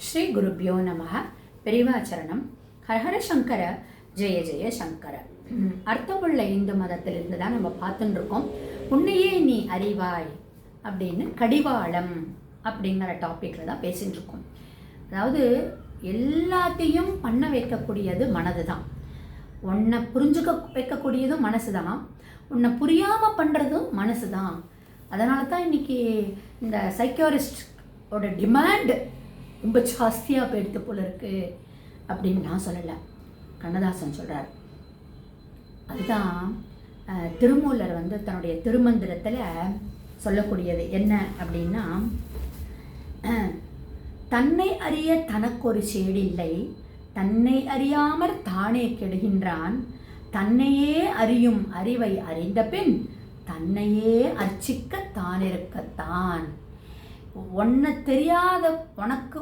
ஸ்ரீ குருப்யோ நமः. பெரிவாச்சரணம். ஹரஹர சங்கர, ஜெய ஜெய சங்கர. அர்த்தமுள்ள இந்து மதத்திலிருந்து தான் நம்ம பார்த்துட்டு இருக்கோம். உன்னையே நீ அறிவாய் அப்படின்னு கடிவாளம் அப்படிங்கிற டாப்பிக்கில் தான் பேசிகிட்டு இருக்கோம். அதாவது எல்லாத்தையும் பண்ண வைக்கக்கூடியது மனது தான். உன்னை புரிஞ்சுக்க வைக்கக்கூடியதும் மனசு தான். உன்னை புரியாமல் பண்ணுறதும் மனசு தான். அதனால தான் இன்றைக்கி இந்த சைக்கியாரிஸ்டோட டிமாண்ட் ரொம்ப ஜாஸ்தியாக போயிடுத்து போல இருக்குது அப்படின்னு நான் சொல்லலை, கண்ணதாசன் சொல்கிறார். அதுதான் திருமூலர் தன்னுடைய திருமந்திரத்தில் சொல்லக்கூடியது என்ன அப்படின்னா, தன்னை அறிய தனக்கொரு சேடில்லை, தன்னை அறியாமற் தானே கெடுகின்றான், தன்னையே அறியும் அறிவை அறிந்த பின் தன்னையே அர்ச்சிக்க தானிருக்கத்தான். உன்னை தெரியாத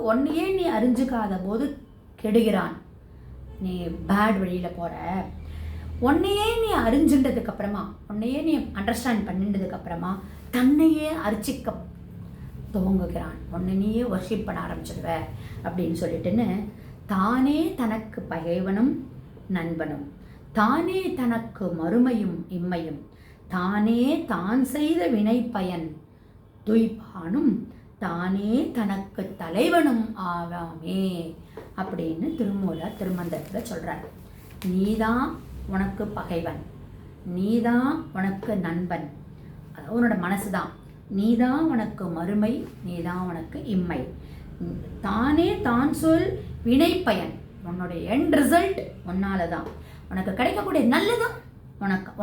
உன்னையே நீ அறிஞ்சுக்காத போது கெடுகிறான். நீ பேட் வழியில் போகிற. உன்னையே நீ அறிஞ்சுன்றதுக்கப்புறமா, உன்னையே நீ அண்டர்ஸ்டாண்ட் பண்ணின்றதுக்கப்புறமா தன்னையே அர்ச்சிக்க துவங்குகிறான். உன்னை நீயே வர்ஷிப் பண்ண ஆரம்பிச்சிடுவ அப்படின்னு சொல்லிட்டுன்னு, தானே தனக்கு பகைவனும் நண்பனும், தானே தனக்கு மறுமையும் இம்மையும், தானே தான் செய்த வினை பயன் துய்பானும், தானே தனக்கு தலைவனும் ஆவாமே அப்படின்னு திருமூலர் திருமந்திரத்தில் சொல்கிறார். நீதான் உனக்கு பகைவன், நீதான் உனக்கு நண்பன், அதாவது உன்னோட மனசு தான். நீதான் உனக்கு மறுமை, நீதான் உனக்கு இம்மை. தானே தான் சொல் வினை பயன், உன்னுடைய எண்ட் ரிசல்ட் உன்னால தான். உனக்கு கிடைக்கக்கூடிய நல்லதும்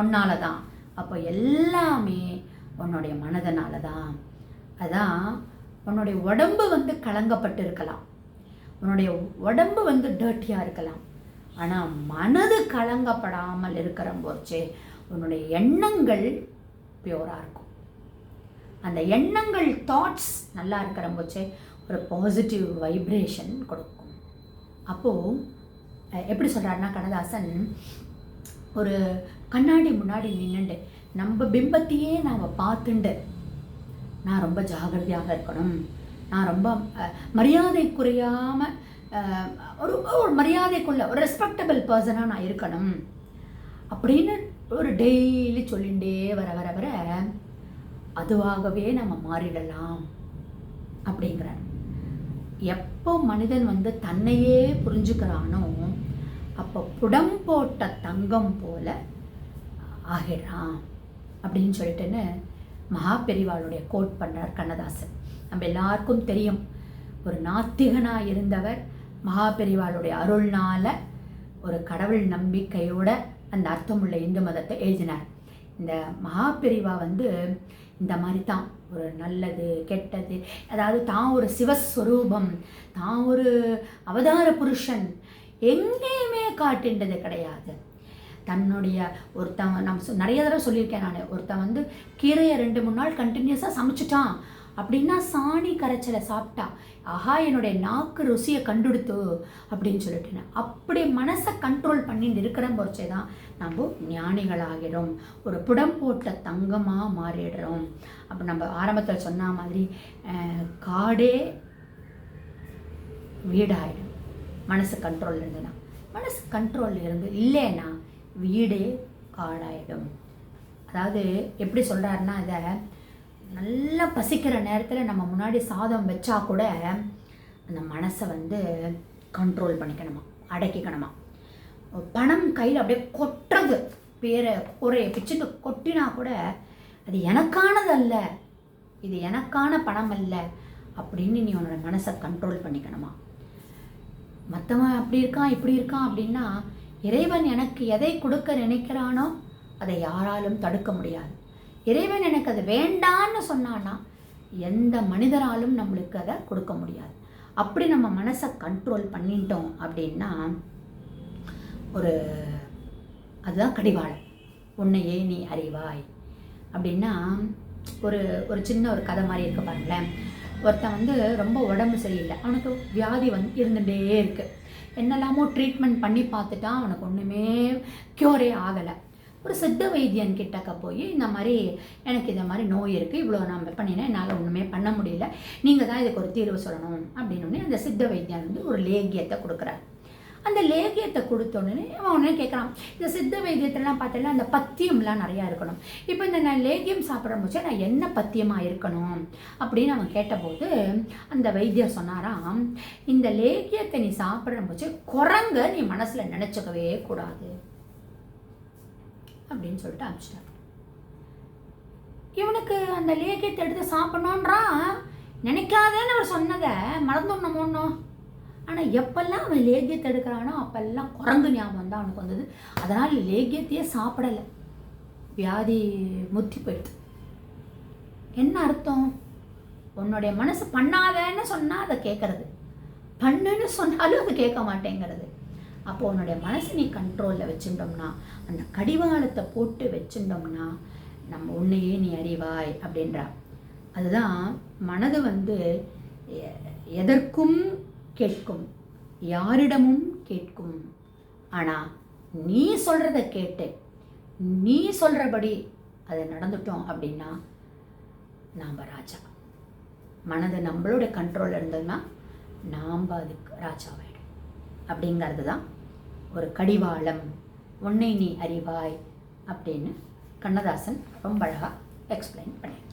உன்னால தான். அப்போ எல்லாமே உன்னுடைய மனதனால தான். அதான் உன்னுடைய உடம்பு கலங்கப்பட்டு இருக்கலாம், உன்னுடைய உடம்பு டர்ட்டியாக இருக்கலாம், ஆனால் மனது கலங்கப்படாமல் இருக்கிற போச்சே உன்னுடைய எண்ணங்கள் பியூராக இருக்கும். அந்த எண்ணங்கள் தாட்ஸ் நல்லா இருக்கிற போச்சே ஒரு பாசிட்டிவ் வைப்ரேஷன் கொடுக்கும். அப்போது எப்படி சொல்கிறாருன்னா கண்ணதாசன், ஒரு கண்ணாடி முன்னாடி நின்றுண்டு நம்ம பிம்பத்தையே நாம் பார்த்துண்டு, நான் ரொம்ப ஜாகிரதையாக இருக்கணும், நான் ரொம்ப மரியாதைக்குறையாமல் ஒரு மரியாதைக்குள்ள ஒரு ரெஸ்பெக்டபிள் பர்சனாக நான் இருக்கணும் அப்படின்னு ஒரு டெய்லி சொல்லிகிட்டே வர வர வர அதுவாகவே நம்ம மாறிடலாம் அப்படிங்கிறார். எப்போ மனிதன் தன்னையே புரிஞ்சுக்கிறானோ அப்போ புடம் போட்ட தங்கம் போல ஆகிடுறான் அப்படின்னு சொல்லிட்டுன்னு மகாபெரிவாளுடைய கோட் பண்ணுறார் கண்ணதாசன். நம்ம எல்லாருக்கும் தெரியும், ஒரு நாத்திகனாக இருந்தவர் மகாபெரிவாளுடைய அருள்னால ஒரு கடவுள் நம்பிக்கையோட அந்த அர்த்தமுள்ள இந்து மதத்தை எழுதினார். இந்த மகாபெரிவா இந்த மாதிரி தான் ஒரு நல்லது கெட்டது, அதாவது தான் ஒரு சிவஸ்வரூபம், தான் ஒரு அவதார புருஷன் எங்கேயுமே காட்டின்றது கிடையாது. தன்னுடைய ஒருத்தன் நிறைய தடவை சொல்லியிருக்கேன் நான், ஒருத்தன் கீரையை 2-3 நாள் கண்டினியூஸாக சமைச்சிட்டான் அப்படின்னா சாணி கரைச்சலை சாப்பிட்டா, ஆஹா என்னுடைய நாக்கு ருசியை கண்டுடுத்து அப்படின்னு சொல்லிட்டேன். அப்படி மனசை கண்ட்ரோல் பண்ணிட்டு இருக்கிற பொறுச்சே தான் நம்ம ஞானிகளாகிடும், ஒரு புடம் போட்ட தங்கமாக மாறிடுறோம். அப்போ நம்ம ஆரம்பத்தில் சொன்ன மாதிரி காடே வீடாயிடும் மனசு கண்ட்ரோல் இருந்துன்னா. மனசு கண்ட்ரோல் இருந்து இல்லைன்னா வீடே காடாயிடும். அதாவது எப்படி சொல்கிறாருன்னா, இதை நல்லா பசிக்கிற நேரத்தில் நம்ம முன்னாடி சாதம் வச்சா கூட அந்த மனசை கண்ட்ரோல் பண்ணிக்கணுமா, அடக்கிக்கணுமா. பணம் கையில் அப்படியே கொட்டுறது, பேரை குறைய பிச்சுட்டு கொட்டினா கூட அது எனக்கானது அல்ல, இது எனக்கான பணம் அல்ல அப்படின்னு நீ உன்னோட மனசை கண்ட்ரோல் பண்ணிக்கணுமா. மற்றவன் அப்படி இருக்கான் இப்படி இருக்கான் அப்படின்னா, இறைவன் எனக்கு எதை கொடுக்க நினைக்கிறானோ அதை யாராலும் தடுக்க முடியாது. இறைவன் எனக்கு அது வேண்டான்னு சொன்னான்னா எந்த மனிதராலும் நம்மளுக்கு அதை கொடுக்க முடியாது. அப்படி நம்ம மனசை கண்ட்ரோல் பண்ணிட்டோம் அப்படின்னா அதுதான் கடிவாளம். உன்னையே நீ அறிவாய் அப்படின்னா ஒரு சின்ன ஒரு கதை மாதிரி இருக்க பாருங்களேன். ஒருத்தன் ரொம்ப உடம்பு சரியில்லை, அவனுக்கு வியாதி இருந்துகிட்டே இருக்குது. என்னெல்லாமோ ட்ரீட்மெண்ட் பண்ணி பார்த்துட்டா அவனுக்கு ஒன்றுமே க்யூரே ஆகலை. ஒரு சித்த வைத்தியன் கிட்டக்க போய் இந்த மாதிரி எனக்கு இந்த மாதிரி நோய் இருக்குது, இவ்வளோ நான் பண்ணினேன், என்னால் ஒன்றுமே பண்ண முடியல, நீங்கள் தான் இதுக்கு ஒரு தீர்வு சொல்லணும் அப்படின்னு அந்த சித்த வைத்தியன் வந்து ஒரு லேகியத்தை கொடுக்குறாரு. அந்த லேகியத்தை கொடுத்தோடனே அவன் உடனே கேட்குறான், இந்த சித்த வைத்தியத்திலலாம் பார்த்தா அந்த பத்தியம்லாம் நிறையா இருக்கணும், இப்போ இந்த நான் லேகியம் சாப்பிட்ற போச்சு நான் என்ன பத்தியமாக இருக்கணும் அப்படின்னு அவன் கேட்டபோது அந்த வைத்தியர் சொன்னாராம், இந்த லேகியத்தை நீ சாப்பிட்ற போச்சு குரங்க நீ மனசில் நினச்சிக்கவே கூடாது அப்படின்னு சொல்லிட்டு அனுப்பிச்சிட்டார். இவனுக்கு அந்த லேகியத்தை எடுத்து சாப்பிடணுன்றான், நினைக்காதேன்னு அவர் சொன்னதை மறந்துடணும். ஆனால் எப்பெல்லாம் அவன் லேகியத்தை எடுக்கிறானோ அப்பெல்லாம் குரங்கு ஞாபகம் தான் அவனுக்கு வந்தது. அதனால் லேகியத்தையே சாப்பிடலை, வியாதி முத்தி போயிடுது. என்ன அர்த்தம்? உன்னுடைய மனசு பண்ணாதேன்னு சொன்னால் அதை கேட்கறது, பண்ணுன்னு சொன்னாலும் அது கேட்க மாட்டேங்கிறது. அப்போ உன்னுடைய மனசு நீ கண்ட்ரோலில் வச்சுட்டோம்னா, அந்த கடிவாளத்தை போட்டு வச்சுட்டோம்னா நம்ம உன்னையே நீ அறிவாய் அப்படின்றா. அதுதான் மனது வந்து எதற்கும் கேட்கும், யாரிடமும் கேட்கும். ஆனால் நீ சொல்கிறத கேட்டு நீ சொல்கிறபடி அதை நடந்துட்டோம் அப்படின்னா நாம் ராஜா. மனது நம்மளோட கண்ட்ரோலில் இருந்ததுன்னா நாம் அதுக்கு ராஜாவாயிடும். அப்படிங்கிறது தான் ஒரு கடிவாளம், உன்னை நீ அறிவாய் அப்படின்னு கண்ணதாசன் ரொம்ப அழகாக எக்ஸ்பிளைன் பண்ணிடுச்சு.